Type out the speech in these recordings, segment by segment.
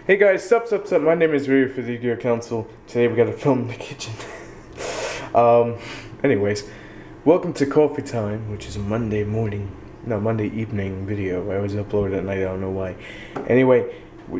Hey guys, sup. My name is Ryu for the TheYugiohCouncil. Today we got to film in the kitchen. um, anyways, welcome to Coffee Time, which is a Monday evening video. I always upload it at night, I don't know why. Anyway,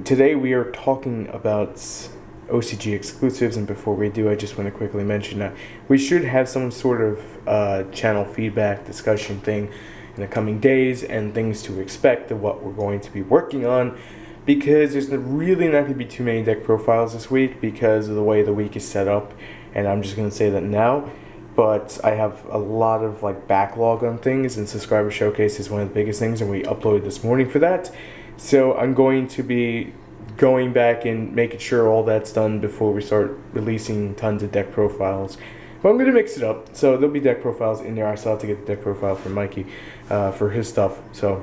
today we are talking about OCG exclusives, and before we do, I just want to quickly mention that we should have some sort of channel feedback discussion thing in the coming days and things to expect of what we're going to be working on, because there's really not going to be too many deck profiles this week because of the way the week is set up, and I'm just going to say that now. But I have a lot of backlog on things, and subscriber showcase is one of the biggest things, and we uploaded this morning for that. So I'm going to be going back and making sure all that's done before we start releasing tons of deck profiles. But I'm going to mix it up, so there'll be deck profiles in there. I still have to get the deck profile for Mikey for his stuff. So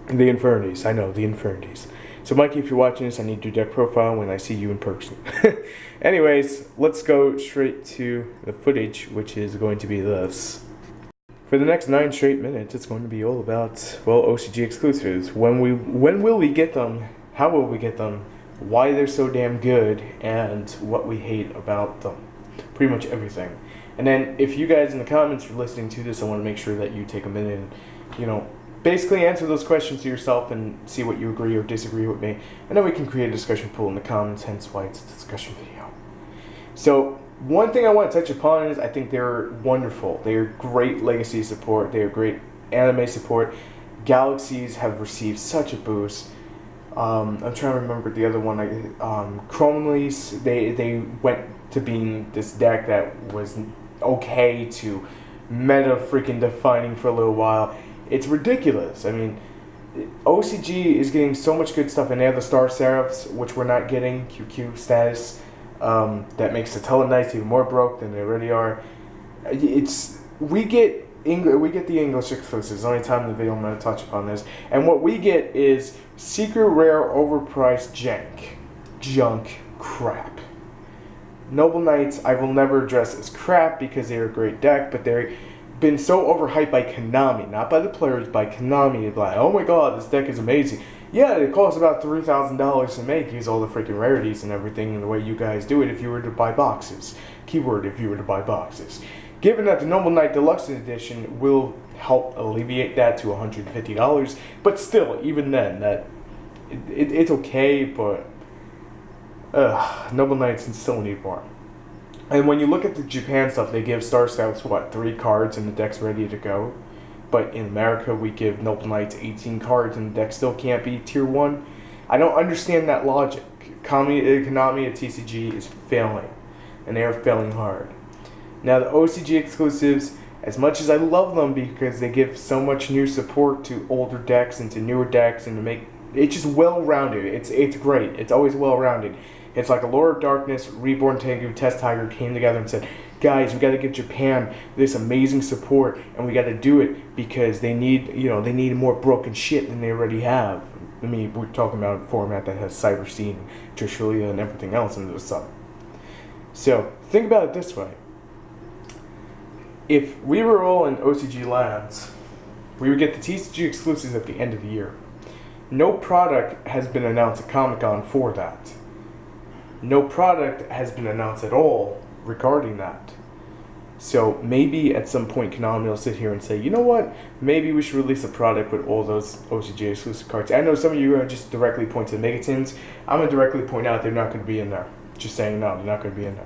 the Infernities, I know, the Infernities. So Mikey, if you're watching this, I need your deck profile when I see you in person. Anyways, let's go straight to the footage, which is going to be this. For the next 9 straight minutes, it's going to be all about, well, OCG exclusives. When will we get them? How will we get them? Why they're so damn good, and what we hate about them. Pretty much everything. And then, if you guys in the comments are listening to this, I want to make sure that you take a minute and, basically answer those questions to yourself and see what you agree or disagree with me. And then we can create a discussion pool in the comments, hence why it's a discussion video. So, one thing I want to touch upon is I think they're wonderful. They are great legacy support. They are great anime support. Galaxies have received such a boost. I'm trying to remember the other one. Chromelease, they went to being this deck that was okay to meta freaking defining for a little while. It's ridiculous. I mean, OCG is getting so much good stuff, and they have the Star Seraphs, which we're not getting, QQ status. That makes the Teleknights even more broke than they already are. We get the English exclusives. The only time in the video I'm going to touch upon this. And what we get is secret rare overpriced junk crap. Noble Knights I will never address as crap because they're a great deck, but they've been so overhyped by Konami, not by the players, by Konami. They're like, oh my god, this deck is amazing. Yeah, it costs about $3,000 to make, use all the freaking rarities and everything, and the way you guys do it if you were to buy boxes. Keyword, if you were to buy boxes. Given that the Noble Knight Deluxe Edition will help alleviate that to $150, but still, even then, it's okay, but Noble Knights still need more. And when you look at the Japan stuff, they give Star Scouts, 3 cards and the deck's ready to go? But in America, we give Noble Knights 18 cards and the deck still can't be tier 1? I don't understand that logic. Konami at TCG is failing, and they are failing hard. Now, the OCG exclusives, as much as I love them because they give so much new support to older decks and to newer decks, and to make it's just well-rounded. It's great. It's always well-rounded. It's like a Lord of Darkness, Reborn Tengu, Test Tiger came together and said, guys, we got to give Japan this amazing support, and we got to do it because they need more broken shit than they already have. I mean, we're talking about a format that has Cyber Scene, Trishulia, and everything else under the sun. So, think about it this way. If we were all in OCG lands, we would get the TCG exclusives at the end of the year. No product has been announced at Comic-Con for that. No product has been announced at all regarding that. So maybe at some point Konami will sit here and say, you know what, maybe we should release a product with all those OCG exclusive cards. I know some of you are going to just directly point to the Megatins. I'm going to directly point out they're not going to be in there. Just saying no, they're not going to be in there.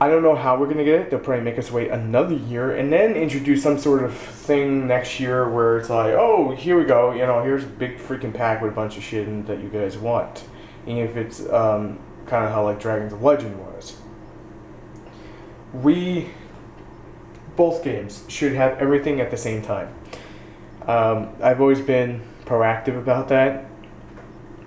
I don't know how we're going to get it. They'll probably make us wait another year and then introduce some sort of thing next year where it's like, oh, here we go, here's a big freaking pack with a bunch of shit that you guys want. And if it's kind of how Dragons of Legend was. Both games should have everything at the same time. I've always been proactive about that.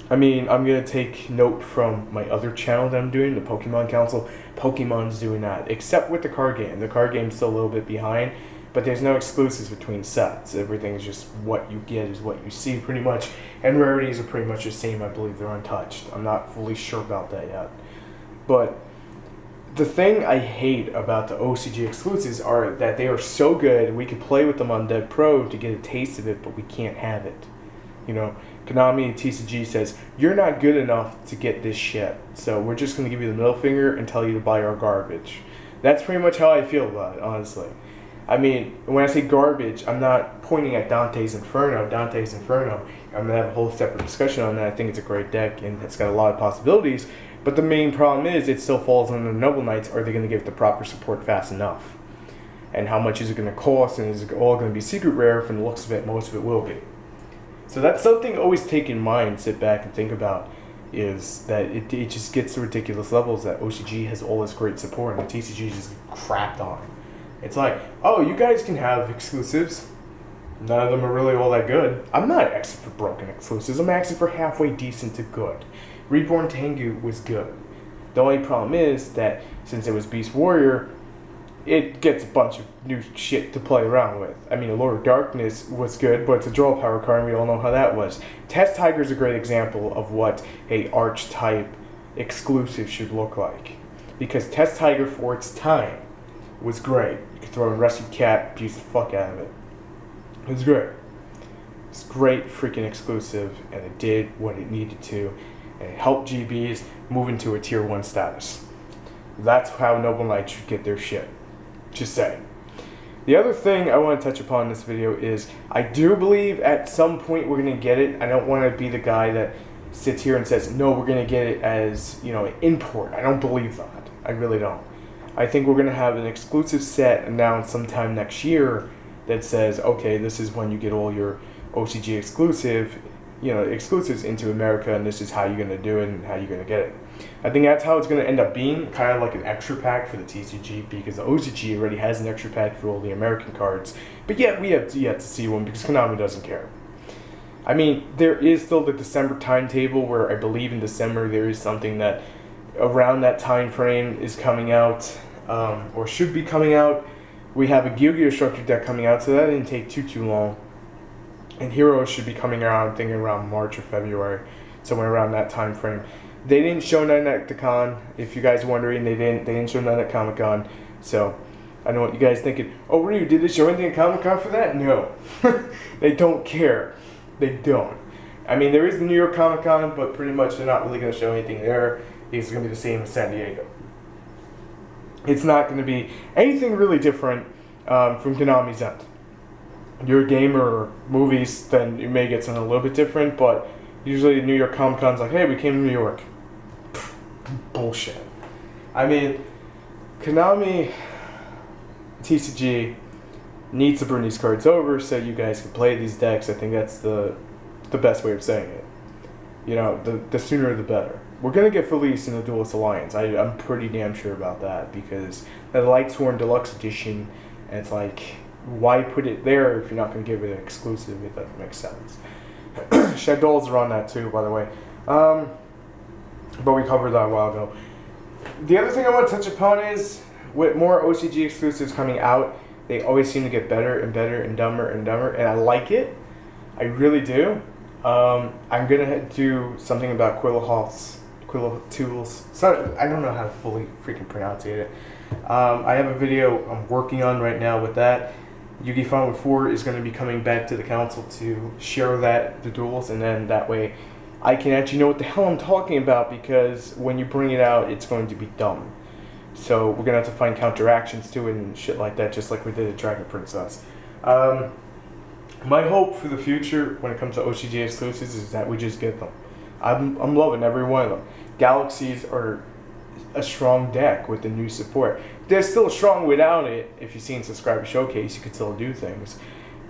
I mean, I'm going to take note from my other channel that I'm doing, the Pokemon Council. Pokemon's doing that, except with the card game. The card game's still a little bit behind, but there's no exclusives between sets. Everything's just what you get is what you see, pretty much. And rarities are pretty much the same. I believe they're untouched. I'm not fully sure about that yet. But the thing I hate about the OCG exclusives are that they are so good, we could play with them on Dev Pro to get a taste of it, but we can't have it. Konami and TCG says, you're not good enough to get this shit, so we're just going to give you the middle finger and tell you to buy our garbage. That's pretty much how I feel about it, honestly. I mean, when I say garbage, I'm not pointing at Dante's Inferno. Dante's Inferno, I'm going to have a whole separate discussion on that. I think it's a great deck, and it's got a lot of possibilities. But the main problem is it still falls under Noble Knights. Are they going to give the proper support fast enough? And how much is it going to cost? And is it all going to be secret rare? From the looks of it, most of it will be. So that's something to always take in mind, sit back and think about, is that it just gets to ridiculous levels that OCG has all this great support and the TCG just crapped on. It's like, oh, you guys can have exclusives. None of them are really all that good. I'm not asking for broken exclusives. I'm asking for halfway decent to good. Reborn Tengu was good. The only problem is that since it was Beast Warrior, it gets a bunch of new shit to play around with. I mean, Lord of Darkness was good, but it's a draw power card, and we all know how that was. Test Tiger is a great example of what a archetype exclusive should look like. Because Test Tiger, for its time, was great. You could throw a Rescue Cat, abuse the fuck out of it. It was great. It's great freaking exclusive, and it did what it needed to, and it helped GBs move into a tier 1 status. That's how Noble Knights should get their shit. Just saying. The other thing I want to touch upon in this video is I do believe at some point we're going to get it. I don't want to be the guy that sits here and says, no, we're going to get it as, you know, an import. I don't believe that. I really don't. I think we're going to have an exclusive set announced sometime next year that says, okay, this is when you get all your OCG exclusives into America, and this is how you're going to do it and how you're going to get it. I think that's how it's going to end up being, kind of like an extra pack for the TCG, because the OCG already has an extra pack for all the American cards, but yet we have yet to see one because Konami doesn't care. I mean, there is still the December timetable where I believe in December there is something that around that time frame is coming out, or should be coming out. We have a Yu-Gi-Oh! Structured deck coming out, so that didn't take too long. And Heroes should be coming around, I'm thinking around March or February, somewhere around that time frame. They didn't show none at the con. If you guys are wondering, they didn't show none at Comic-Con. So I know what you guys thinking. Oh, Ryu, did they show anything at Comic-Con for that? No. They don't care. They don't. I mean, there is the New York Comic-Con, but pretty much they're not really going to show anything there. It's going to be the same as San Diego. It's not going to be anything really different from Konami's end. You're a gamer or movies, then you may get something a little bit different, but usually New York Comic Con's like, hey, we came to New York. Bullshit. I mean, Konami, TCG needs to bring these cards over so you guys can play these decks. I think that's the best way of saying it. You know, the sooner the better. We're going to get Felice in the Duelist Alliance. I'm pretty damn sure about that, because the Lightsworn Deluxe Edition, and it's like, why put it there if you're not going to give it an exclusive? It doesn't make sense. Shadows are on that too, by the way. But we covered that a while ago. The other thing I want to touch upon is, with more OCG exclusives coming out, they always seem to get better and better and dumber and dumber, and I like it. I really do. I'm going to do something about Quillahawks. I don't know how to fully freaking pronounce it. I have a video I'm working on right now with that. Yu-Gi Final 4 is going to be coming back to the council to share the duels, and then that way I can actually know what the hell I'm talking about, because when you bring it out, it's going to be dumb. So we're going to have to find counteractions to it and shit like that, just like we did at Dragon Princess. My hope for the future when it comes to OCG exclusives is that we just get them. I'm loving every one of them. Galaxies are a strong deck with the new support. They're still strong without it. If you've seen Subscriber Showcase, you can still do things.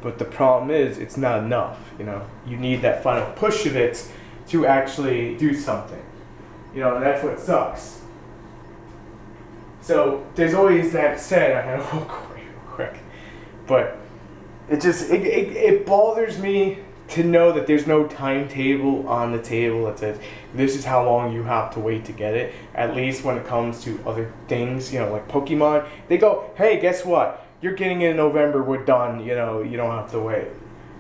But the problem is, it's not enough. You know, you need that final push of it to actually do something. You know, and that's what sucks. So there's always that said. I had to walk away real quick, but it bothers me to know that there's no timetable on the table that says this is how long you have to wait to get it. At least when it comes to other things, you know, like Pokemon, they go, hey, guess what? You're getting it in November, we're done, you know, you don't have to wait.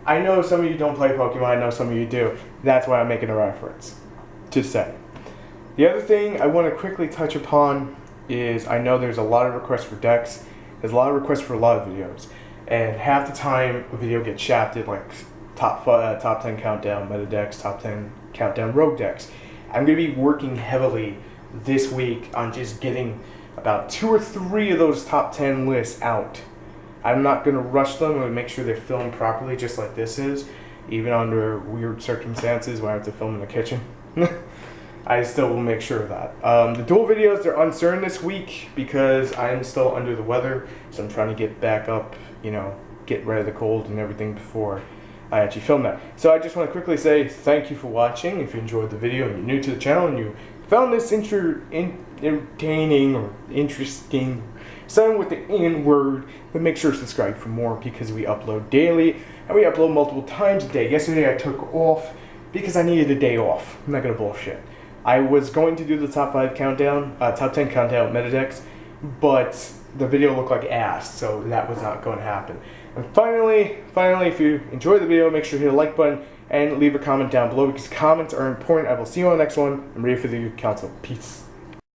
I know some of you don't play Pokemon, I know some of you do. That's why I'm making a reference. Just saying. The other thing I want to quickly touch upon is, I know there's a lot of requests for decks, there's a lot of requests for a lot of videos, and half the time a video gets shafted like top 10 countdown meta decks, top 10 countdown rogue decks. I'm going to be working heavily this week on just getting about 2 or 3 of those top 10 lists out. I'm not going to rush them. I'm going to make sure they're filmed properly, just like this is, even under weird circumstances where I have to film in the kitchen. I still will make sure of that. The dual videos, they're uncertain this week because I'm still under the weather, so I'm trying to get back up, get rid of the cold and everything before I actually film that. So I just want to quickly say thank you for watching. If you enjoyed the video and you're new to the channel and you found this entertaining or interesting, something with the N word, then make sure to subscribe for more because we upload daily and we upload multiple times a day. Yesterday I took off because I needed a day off. I'm not going to bullshit. I was going to do the top 10 countdown meta decks, but the video looked like ass, so that was not going to happen. And finally, if you enjoyed the video, make sure to hit the like button and leave a comment down below because comments are important. I will see you on the next one. I'm ready for the Council. Peace.